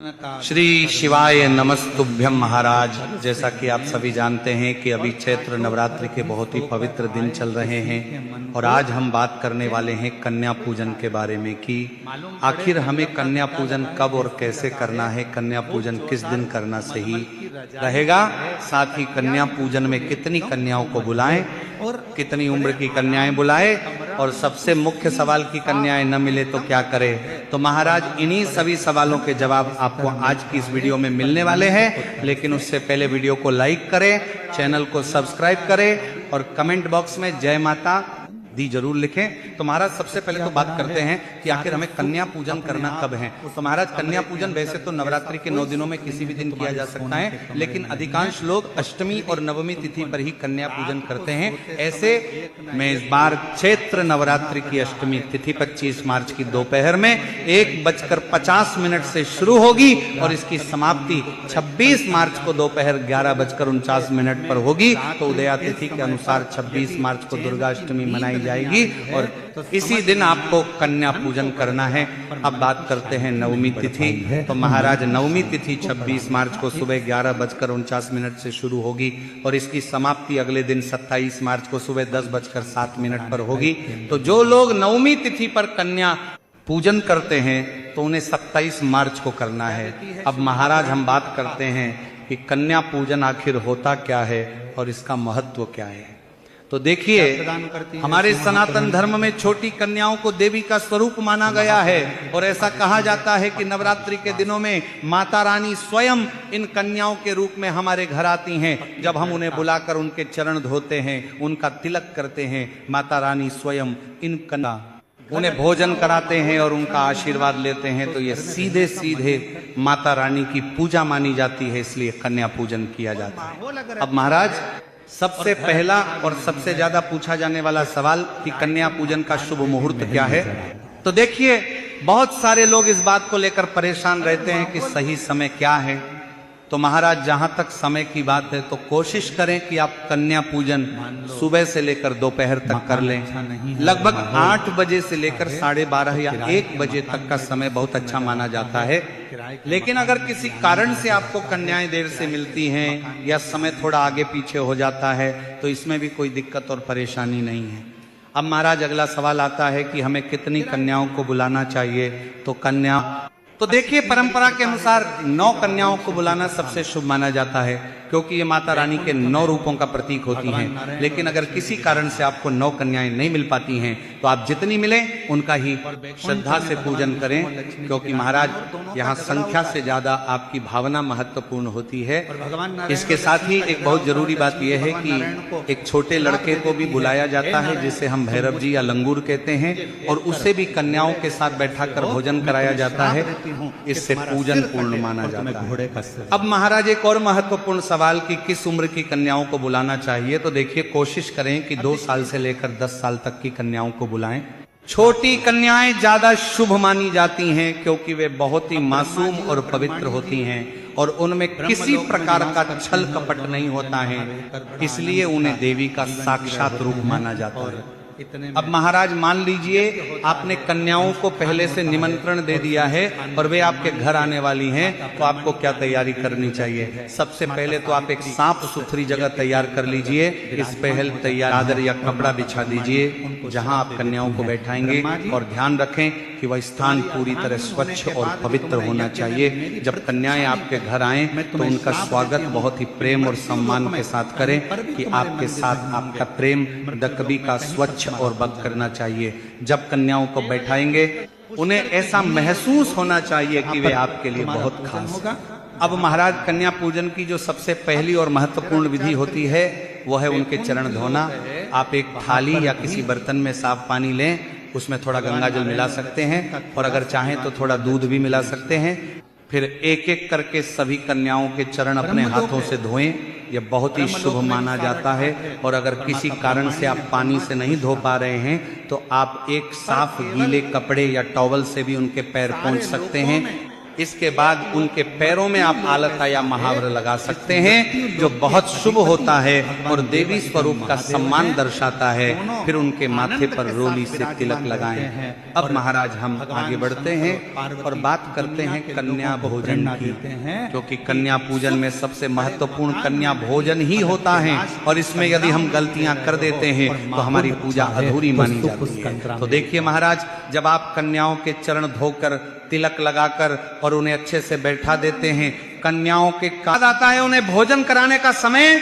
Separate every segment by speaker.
Speaker 1: श्री शिवाय नमस्तुभ्यम महाराज। जैसा कि आप सभी जानते हैं कि अभी चैत्र नवरात्रि के बहुत ही पवित्र दिन चल रहे हैं और आज हम बात करने वाले हैं कन्या पूजन के बारे में कि आखिर हमें कन्या पूजन कब और कैसे करना है, कन्या पूजन किस दिन करना सही रहेगा, साथ ही कन्या पूजन में कितनी कन्याओं को बुलाएं और कितनी उम्र की कन्याएं बुलाएं, और सबसे मुख्य सवाल की कन्याएं न मिले तो क्या करें। तो महाराज इन्हीं सभी सवालों के जवाब आपको आज की इस वीडियो में मिलने वाले हैं। लेकिन उससे पहले वीडियो को लाइक करें, चैनल को सब्सक्राइब करें और कमेंट बॉक्स में जय माता दी जरूर लिखें। तो महाराज सबसे पहले तो बात करते हैं कि आखिर हमें कन्या पूजन करना कब है। तो महाराज कन्या पूजन वैसे तो नवरात्रि के 9 दिनों में किसी भी दिन किया जा सकता है, लेकिन अधिकांश लोग अष्टमी और नवमी तिथि पर ही कन्या पूजन करते हैं। ऐसे में इस बार चैत्र नवरात्रि की अष्टमी तिथि 25 मार्च की दोपहर में 1:50 से शुरू होगी और इसकी समाप्ति 26 मार्च को दोपहर 11:49 पर होगी। तो उदया तिथि के अनुसार 26 मार्च को दुर्गा अष्टमी मनाई जाएगी और इसी दिन आपको कन्या पूजन करना है। अब बात करते हैं नवमी तिथि। तो महाराज नवमी तिथि 26 मार्च को सुबह 11:49 से शुरू होगी और इसकी समाप्ति अगले दिन 27 मार्च को सुबह 10:07 पर होगी। तो जो लोग नवमी तिथि पर कन्या पूजन करते हैं तो उन्हें 27 मार्च को करना है। अब महाराज हम बात करते हैं कि कन्या पूजन आखिर होता क्या है और इसका महत्व क्या है। तो देखिए, हमारे सनातन धर्म में छोटी कन्याओं को देवी का स्वरूप माना गया है और ऐसा कहा जाता है कि नवरात्रि के दिनों में माता रानी स्वयं इन कन्याओं के रूप में हमारे घर आती हैं। जब हम उन्हें बुलाकर उनके चरण धोते हैं, उनका तिलक करते हैं, माता रानी स्वयं इन कन्या उन्हें भोजन कराते हैं और उनका आशीर्वाद लेते हैं। तो ये सीधे सीधे माता रानी की पूजा मानी जाती है, इसलिए कन्या पूजन किया जाता है। अब महाराज सबसे पहला और सबसे ज्यादा पूछा जाने वाला सवाल कि कन्या पूजन का शुभ मुहूर्त क्या है। तो देखिए, बहुत सारे लोग इस बात को लेकर परेशान रहते हैं कि सही समय क्या है। तो महाराज जहां तक समय की बात है तो कोशिश करें कि आप कन्या पूजन सुबह से लेकर दोपहर तक कर लें। लगभग 8 बजे से लेकर 12:30 या 1 बजे तक का समय बहुत अच्छा माना जाता है। लेकिन अगर किसी कारण से आपको कन्याएं देर से मिलती हैं या समय थोड़ा आगे पीछे हो जाता है तो इसमें भी कोई दिक्कत और परेशानी नहीं है। अब महाराज अगला सवाल आता है कि हमें कितनी कन्याओं को बुलाना चाहिए। तो देखिए, परंपरा के अनुसार 9 कन्याओं को बुलाना सबसे शुभ माना जाता है, क्योंकि ये माता रानी के 9 रूपों का प्रतीक होती हैं। लेकिन अगर किसी कारण से आपको 9 कन्याएं नहीं मिल पाती हैं तो आप जितनी मिलें उनका ही श्रद्धा से पूजन करें, क्योंकि महाराज यहाँ संख्या से ज्यादा आपकी भावना महत्वपूर्ण होती है। इसके साथ ही एक बहुत जरूरी बात यह है कि एक छोटे लड़के को भी बुलाया जाता है जिसे हम भैरव जी या लंगूर कहते हैं, और उसे भी कन्याओं के साथ बैठाकर भोजन कराया जाता है। इससे पूजन पूर्ण माना जाता है। अब महाराज एक और महत्वपूर्ण सवाल कि किस उम्र की कन्याओं को बुलाना चाहिए। तो देखिए, कोशिश करें कि 2 साल से लेकर 10 साल तक की कन्याओं को बुलाएं। छोटी कन्याएं ज्यादा शुभ मानी जाती हैं क्योंकि वे बहुत ही मासूम और पवित्र होती हैं और उनमें किसी प्रकार का छल कपट नहीं होता है, इसलिए उन्हें देवी का साक्षात रूप माना जाता है। अब महाराज मान लीजिए आपने कन्याओं को पहले से निमंत्रण दे दिया है और वे आपके घर आने वाली हैं, तो आपको क्या तैयारी करनी चाहिए। सबसे पहले तो आप एक साफ सुथरी जगह तैयार कर लीजिए। इस पहल तैयार चादर या कपड़ा बिछा दीजिए जहां आप कन्याओं को बैठाएंगे, और ध्यान रखें कि वह स्थान पूरी तरह स्वच्छ और पवित्र होना चाहिए। जब कन्याएं आपके घर आएं तो उनका स्वागत बहुत ही प्रेम और सम्मान के साथ करें कि आपके साथ आपका प्रेम कभी का स्वच्छ और बद करना चाहिए। जब कन्याओं को बैठाएंगे उन्हें ऐसा महसूस होना चाहिए कि वे आपके लिए बहुत खास होगा। अब महाराज कन्या पूजन की जो सबसे पहली और महत्वपूर्ण विधि होती है वो है उनके चरण धोना। आप एक थाली या किसी बर्तन में साफ पानी लें, उसमें थोड़ा गंगा जल मिला सकते हैं और अगर चाहें तो थोड़ा दूध भी मिला सकते हैं। फिर एक एक करके सभी कन्याओं के चरण अपने हाथों से धोएं। यह बहुत ही शुभ माना जाता है। और अगर किसी कारण से आप पानी से नहीं धो पा रहे हैं तो आप एक साफ गीले कपड़े या टॉवल से भी उनके पैर पोंछ सकते हैं। इसके बाद उनके पैरों में आप आलता या महावर लगा सकते हैं, जो बहुत शुभ होता है और देवी स्वरूप का सम्मान दर्शाता है। फिर उनके माथे पर रोली से तिलक लगाएं। अब महाराज हम आगे बढ़ते हैं और बात करते हैं कन्या भोजन की, क्योंकि कन्या पूजन में सबसे महत्वपूर्ण कन्या भोजन ही होता है। और इसमें यदि हम गलतियां कर देते हैं तो हमारी पूजा अधूरी मानी जाती है। तो देखिए महाराज, जब आप कन्याओं के चरण धोकर तिलक लगाकर और उन्हें अच्छे से बैठा देते हैं, कन्याओं के बाद आता है उन्हें भोजन कराने का समय।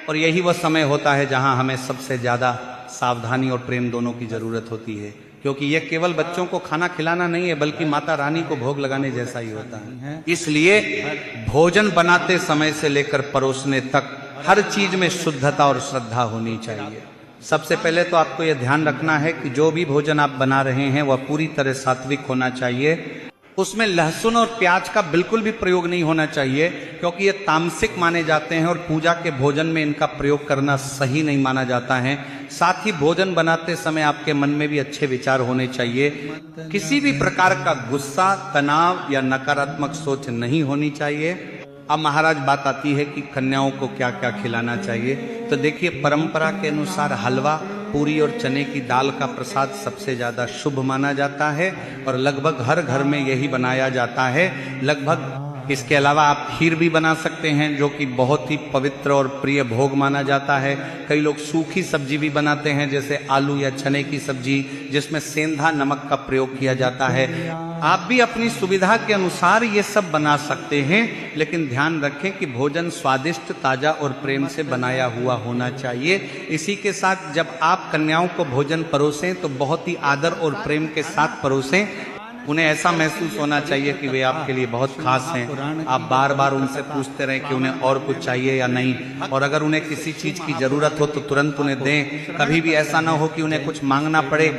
Speaker 1: और यही वह समय होता है जहां हमें सबसे ज्यादा सावधानी और प्रेम दोनों की जरूरत होती है, क्योंकि यह केवल बच्चों को खाना खिलाना नहीं है, बल्कि माता रानी को भोग लगाने जैसा ही होता है। इसलिए भोजन बनाते समय से लेकर परोसने तक हर चीज में शुद्धता और श्रद्धा होनी चाहिए। सबसे पहले तो आपको यह ध्यान रखना है कि जो भी भोजन आप बना रहे हैं वह पूरी तरह सात्विक होना चाहिए। उसमें लहसुन और प्याज का बिल्कुल भी प्रयोग नहीं होना चाहिए, क्योंकि ये तामसिक माने जाते हैं और पूजा के भोजन में इनका प्रयोग करना सही नहीं माना जाता है। साथ ही भोजन बनाते समय आपके मन में भी अच्छे विचार होने चाहिए। किसी भी प्रकार का गुस्सा, तनाव या नकारात्मक सोच नहीं होनी चाहिए। अब महाराज बात आती है कि कन्याओं को क्या क्या खिलाना चाहिए। तो देखिए, परंपरा के अनुसार हलवा, पूरी और चने की दाल का प्रसाद सबसे ज्यादा शुभ माना जाता है और लगभग हर घर में यही बनाया जाता है। लगभग इसके अलावा आप खीर भी बना सकते हैं, जो कि बहुत ही पवित्र और प्रिय भोग माना जाता है। कई लोग सूखी सब्जी भी बनाते हैं, जैसे आलू या चने की सब्जी, जिसमें सेंधा नमक का प्रयोग किया जाता है। आप भी अपनी सुविधा के अनुसार ये सब बना सकते हैं, लेकिन ध्यान रखें कि भोजन स्वादिष्ट, ताजा और प्रेम से बनाया हुआ होना चाहिए। इसी के साथ जब आप कन्याओं को भोजन परोसें तो बहुत ही आदर और प्रेम के साथ परोसें। उन्हें ऐसा महसूस होना चाहिए कि वे आपके लिए बहुत खास हैं। आप बार बार उनसे पूछते रहें कि उन्हें और कुछ चाहिए या नहीं, और अगर उन्हें किसी चीज की जरूरत हो तो तुरंत उन्हें दें। कभी भी ऐसा ना हो कि उन्हें कुछ मांगना पड़े।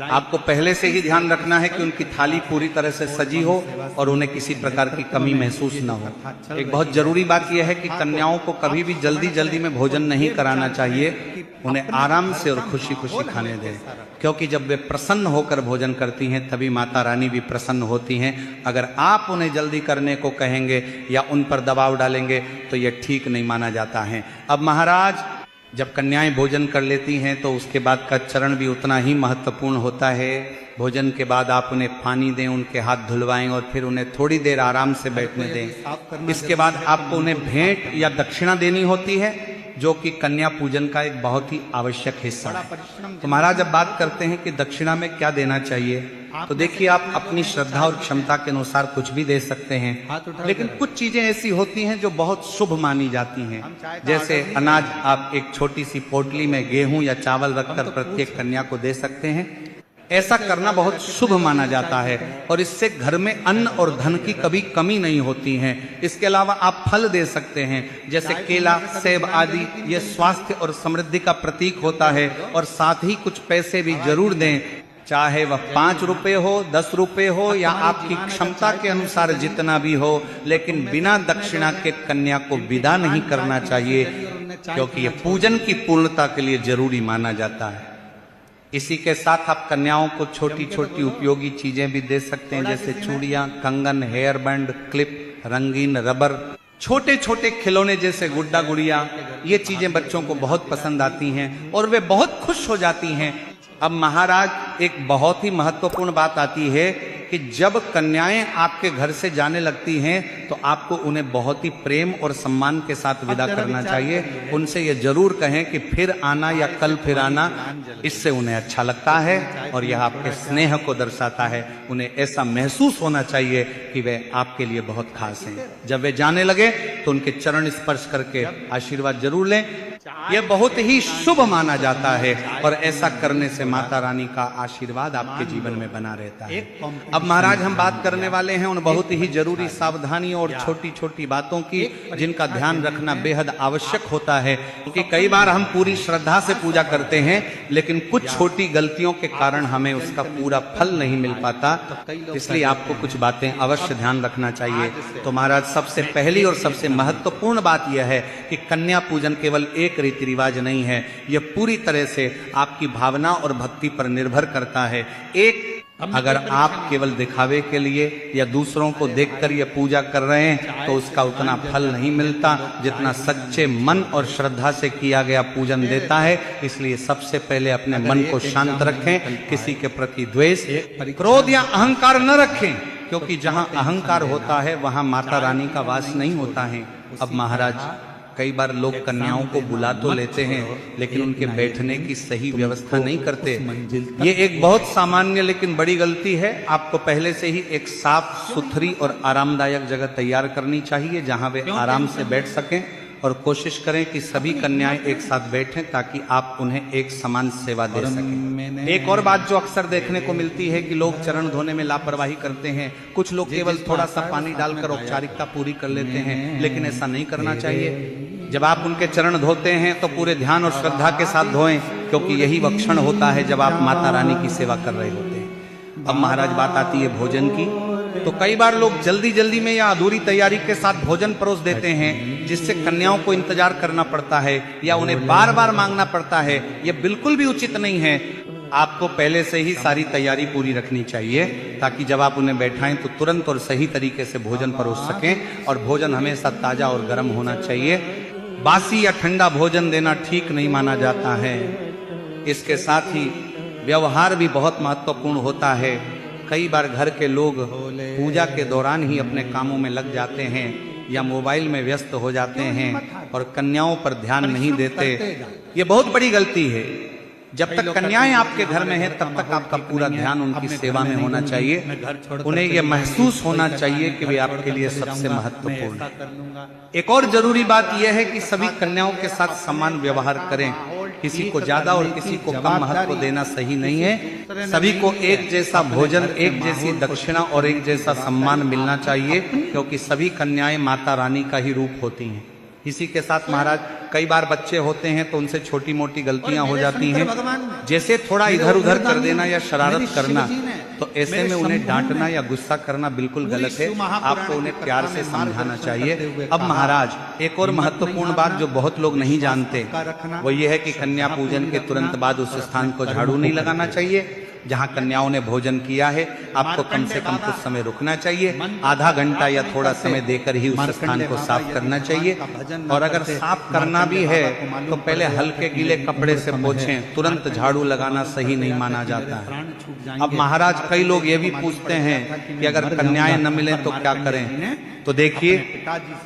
Speaker 1: आपको पहले से ही ध्यान रखना है कि उनकी थाली पूरी तरह से सजी हो और उन्हें किसी प्रकार की कमी महसूस ना हो। एक बहुत जरूरी बात यह है कि कन्याओं को कभी भी जल्दी जल्दी में भोजन नहीं कराना चाहिए। उन्हें आराम से और खुशी खुशी खाने दें, क्योंकि जब वे प्रसन्न होकर भोजन करती हैं तभी माता रानी भी प्रसन्न होती हैं। अगर आप उन्हें जल्दी करने को कहेंगे या उन पर दबाव डालेंगे तो यह ठीक नहीं माना जाता है। अब महाराज, जब कन्याएं भोजन कर लेती हैं तो उसके बाद का चरण भी उतना ही महत्वपूर्ण होता है। भोजन के बाद आप उन्हें पानी दें, उनके हाथ धुलवाएं और फिर उन्हें थोड़ी देर आराम से बैठने दें। इसके बाद आपको उन्हें भेंट या दक्षिणा देनी होती है, जो कि कन्या पूजन का एक बहुत ही आवश्यक हिस्सा है। तो महाराज अब बात करते हैं कि दक्षिणा में क्या देना चाहिए। तो देखिए, आप अपनी श्रद्धा और क्षमता के अनुसार कुछ भी दे सकते हैं, लेकिन कुछ चीजें ऐसी होती हैं जो बहुत शुभ मानी जाती हैं। जैसे अनाज आप एक छोटी सी पोटली में गेहूं या चावल रखकर प्रत्येक कन्या को दे सकते हैं। ऐसा करना बहुत शुभ माना जाता है और इससे घर में अन्न और धन की कभी कमी नहीं होती है। इसके अलावा आप फल दे सकते हैं, जैसे केला, सेब आदि। ये स्वास्थ्य और समृद्धि का प्रतीक होता है। और साथ ही कुछ पैसे भी जरूर दें, चाहे वह 5 रुपए हो, 10 रुपए हो या आपकी क्षमता के अनुसार जितना भी हो, लेकिन बिना दक्षिणा के कन्या को विदा नहीं करना चाहिए, क्योंकि यह पूजन की पूर्णता के लिए जरूरी माना जाता है। इसी के साथ आप कन्याओं को छोटी छोटी उपयोगी चीजें भी दे सकते हैं, जैसे चूड़ियां, कंगन, हेयर बैंड, क्लिप, रंगीन रबर, छोटे छोटे खिलौने जैसे गुड्डा गुड़िया। ये चीजें बच्चों को बहुत पसंद आती हैं और वे बहुत खुश हो जाती हैं। अब महाराज, एक बहुत ही महत्वपूर्ण बात आती है कि जब कन्याएं आपके घर से जाने लगती हैं तो आपको उन्हें बहुत ही प्रेम और सम्मान के साथ विदा करना चाहिए। उनसे ये जरूर कहें कि फिर आना या कल फिर आना। इससे उन्हें अच्छा लगता है और यह आपके स्नेह को दर्शाता है। उन्हें ऐसा महसूस होना चाहिए कि वे आपके लिए बहुत खास हैं। जब वे जाने लगे तो उनके चरण स्पर्श करके आशीर्वाद जरूर लें। यह बहुत ही शुभ माना जाता है और ऐसा करने से माता रानी का आशीर्वाद आपके जीवन में बना रहता है। अब महाराज, हम बात करने वाले हैं उन बहुत ही जरूरी सावधानियों और छोटी छोटी बातों की, जिनका ध्यान रखना बेहद आवश्यक होता है। क्योंकि कई बार हम पूरी श्रद्धा से पूजा करते हैं, लेकिन कुछ छोटी गलतियों के कारण हमें उसका पूरा फल नहीं मिल पाता। इसलिए आपको कुछ बातें अवश्य ध्यान रखना चाहिए। तो महाराज, सबसे पहली और सबसे महत्वपूर्ण बात यह है कि कन्या पूजन केवल एक रीति रिवाज नहीं है, यह पूरी तरह से आपकी भावना और भक्ति पर निर्भर करता है। एक अगर आप केवल दिखावे के लिए या दूसरों को देखकर ये पूजा कर रहे हैं तो उसका उतना फल नहीं मिलता जितना सच्चे मन और श्रद्धा से किया गया पूजन देता है। इसलिए सबसे पहले अपने मन को शांत रखें, किसी के प्रति द्वेष, क्रोध या अहंकार न रखें, क्योंकि जहां अहंकार होता है वहां माता रानी का वास नहीं होता है। अब महाराज, कई बार लोग कन्याओं को बुला तो लेते हैं लेकिन उनके बैठने की सही व्यवस्था नहीं करते। ये एक बहुत सामान्य लेकिन बड़ी गलती है। आपको पहले से ही एक साफ सुथरी और आरामदायक जगह तैयार करनी चाहिए जहां वे आराम से बैठ सकें, और कोशिश करें कि सभी कन्याएं एक साथ बैठें ताकि आप उन्हें एक समान सेवा दे सकें। एक और बात जो अक्सर देखने को मिलती है कि लोग चरण धोने में लापरवाही करते हैं। कुछ लोग केवल थोड़ा सा पानी डालकर औपचारिकता पूरी कर लेते हैं, लेकिन ऐसा नहीं करना चाहिए। जब आप उनके चरण धोते हैं तो पूरे ध्यान और श्रद्धा के साथ धोएं, क्योंकि यही वो क्षण होता है जब आप माता रानी की सेवा कर रहे होते हैं। अब महाराज, बात आती है भोजन की। तो कई बार लोग जल्दी जल्दी में या अधूरी तैयारी के साथ भोजन परोस देते हैं, जिससे कन्याओं को इंतजार करना पड़ता है या उन्हें बार बार मांगना पड़ता है। यह बिल्कुल भी उचित नहीं है। आपको पहले से ही सारी तैयारी पूरी रखनी चाहिए ताकि जब आप उन्हें बैठाएं तो तुरंत और सही तरीके से भोजन परोस सकें। और भोजन हमेशा ताजा और गर्म होना चाहिए। बासी या ठंडा भोजन देना ठीक नहीं माना जाता है। इसके साथ ही व्यवहार भी बहुत महत्वपूर्ण होता है। कई बार घर के लोग पूजा के दौरान ही अपने कामों में लग जाते हैं या मोबाइल में व्यस्त हो जाते हैं और कन्याओं पर ध्यान नहीं देते। ये बहुत बड़ी गलती है। जब तक कन्याएं आपके घर में हैं तब तक आपका पूरा ध्यान उनकी सेवा में होना चाहिए। उन्हें यह महसूस होना चाहिए कि वे आपके लिए सबसे महत्वपूर्ण है। एक और जरूरी बात यह है कि सभी कन्याओं के साथ समान व्यवहार करें। किसी को ज्यादा और किसी को कम महत्व देना सही नहीं है। सभी को एक जैसा भोजन, एक जैसी दक्षिणा और एक जैसा सम्मान मिलना चाहिए, क्योंकि सभी कन्याएं माता रानी का ही रूप होती हैं। इसी के साथ महाराज, कई बार बच्चे होते हैं तो उनसे छोटी मोटी गलतियां हो जाती हैं, जैसे थोड़ा इधर उधर कर देना या शरारत करना। तो ऐसे में उन्हें डांटना या गुस्सा करना बिल्कुल गलत है। आपको उन्हें प्यार से समझाना चाहिए। अब महाराज, एक और महत्वपूर्ण बात जो बहुत लोग नहीं जानते वो ये है कि कन्या पूजन के तुरंत बाद उस स्थान को झाड़ू नहीं लगाना चाहिए जहां कन्याओं ने भोजन किया है। आपको कम से कम कुछ समय रुकना चाहिए, आधा घंटा या थोड़ा समय देकर ही उस स्थान को साफ करना चाहिए। और अगर साफ करना भी है तो पहले हल्के गीले कपड़े से पोंछें, तुरंत झाड़ू लगाना सही नहीं माना जाता है। अब महाराज, कई लोग ये भी पूछते हैं कि अगर कन्याएं न मिलें तो क्या करें। तो देखिए,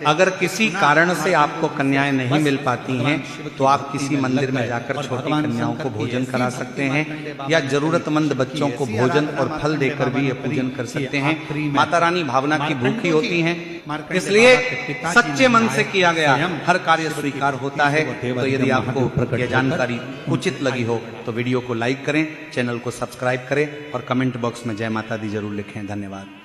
Speaker 1: अगर किसी कारण से आपको कन्याएं नहीं मिल पाती हैं तो आप किसी मंदिर में जाकर छोटी कन्याओं को भोजन करा सकते हैं या जरूरतमंद बच्चों को भोजन और फल देकर भी ये पूजन कर सकते हैं। माता रानी भावना की भूखी होती हैं, इसलिए सच्चे मन से किया गया हर कार्य स्वीकार होता है। तो यदि आपको यह जानकारी उचित लगी हो तो वीडियो को लाइक करें, चैनल को सब्सक्राइब करें और कमेंट बॉक्स में जय माता दी जरूर लिखें। धन्यवाद।